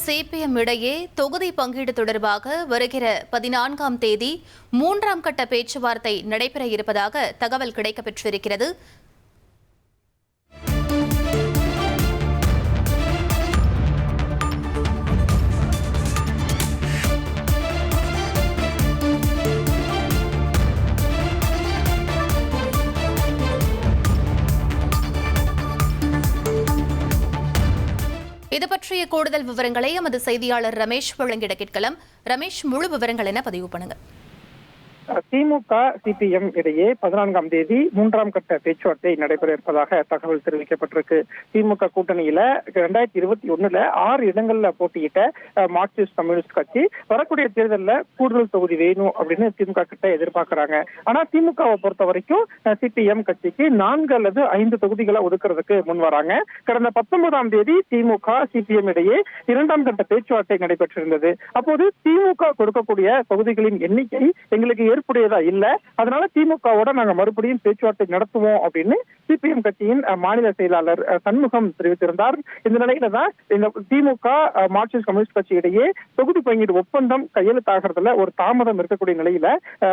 CPM இடையே தொகுதி பங்கீடு தொடர்பாக வருகிற 14ஆம் தேதி 3ஆம் கட்ட பேச்சுவார்த்தை நடைபெற இருப்பதாக தகவல் கிடைக்கப்பெற்றிருக்கிறது. இது பற்றிய கூடுதல் விவரங்களை எமது செய்தியாளர் ரமேஷ் வழங்கிட கேட்கலாம். ரமேஷ், முழு விவரங்கள் என்ன பதிவு பண்ணுங்க. திமுக சிபிஎம் இடையே 14ஆம் தேதி 3ஆம் கட்ட பேச்சுவார்த்தை நடைபெற இருப்பதாக தகவல் தெரிவிக்கப்பட்டிருக்கு. திமுக கூட்டணியில 2021 6 இடங்கள்ல போட்டியிட்ட மார்க்சிஸ்ட் கம்யூனிஸ்ட் கட்சி வரக்கூடிய தேர்தலில் கூடுதல் தொகுதி வேணும் அப்படின்னு திமுக கிட்ட எதிர்பார்க்கிறாங்க. ஆனா திமுகவை பொறுத்த வரைக்கும் சிபிஎம் கட்சிக்கு 4 அல்லது 5 தொகுதிகளை ஒதுக்குறதுக்கு முன் வராங்க. கடந்த 19ஆம் தேதி திமுக சிபிஎம் இடையே 2ஆம் கட்ட பேச்சுவார்த்தை நடைபெற்றிருந்தது. அப்போது திமுக கொடுக்கக்கூடிய தொகுதிகளின் எண்ணிக்கை எங்களுக்கு ஏற்புடையதா இல்ல, அதனால திமுகவோட நாங்க மறுபடியும் பேச்சுவார்த்தை நடத்துவோம் அப்படின்னு சிபிஎம் கட்சியின் மாநில செயலாளர் சண்முகம் தெரிவித்திருந்தார். இந்த நிலையில தான் இந்த திமுக மார்க்சிஸ்ட் கம்யூனிஸ்ட் கட்சி இடையே தொகுதி பங்கீடு ஒப்பந்தம் கையெழுத்தாகிறதுல ஒரு தாமதம் இருக்கக்கூடிய நிலையில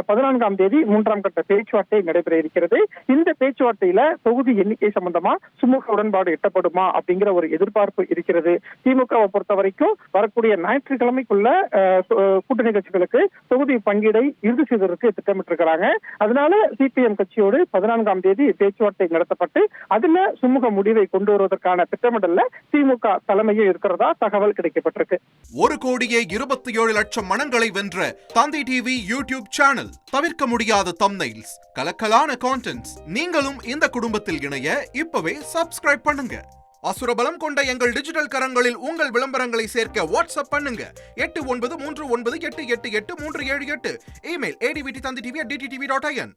14ஆம் தேதி 3ஆம் கட்ட பேச்சுவார்த்தை நடைபெற இருக்கிறது. இந்த பேச்சுவார்த்தையில தொகுதி எண்ணிக்கை சம்பந்தமா சுமூக உடன்பாடு எட்டப்படுமா அப்படிங்கிற ஒரு எதிர்பார்ப்பு இருக்கிறது. திமுகவை பொறுத்த வரைக்கும் வரக்கூடிய ஞாயிற்றுக்கிழமைக்குள்ள கூட்டணி கட்சிகளுக்கு தொகுதி பங்கீடை இறுதி செய்வதற்கு திட்டமிட்டிருக்கிறாங்க. அதனால சிபிஎம் கட்சியோடு 14ஆம் தேதி பேச்சுவார்த்தை நடத்தப்பட்டு அதுல சுமூக முடிவை கொண்டு வருவதற்கான திட்டமிடல்ல திமுக தலைமையில் இருக்கிறதா தகவல் கிடைக்கப்பட்டிருக்கு. 1,27,00,000 மனங்களை வென்ற தந்தி டிவி யூடியூப் சேனல். தவிர்க்க முடியாத தம்ப்நெயில்ஸ், கலக்கலான கான்டென்ட்ஸ். நீங்களும் இந்த குடும்பத்தில் இணைய இப்பவே சப்ஸ்கிரைப் பண்ணுங்க. அசுரபலம் கொண்ட எங்கள் டிஜிட்டல் கரங்களில் உங்கள் விளம்பரங்களை சேர்க்க வாட்ஸ்அப் பண்ணுங்க. 8939888378. Email advttv@dttv.in.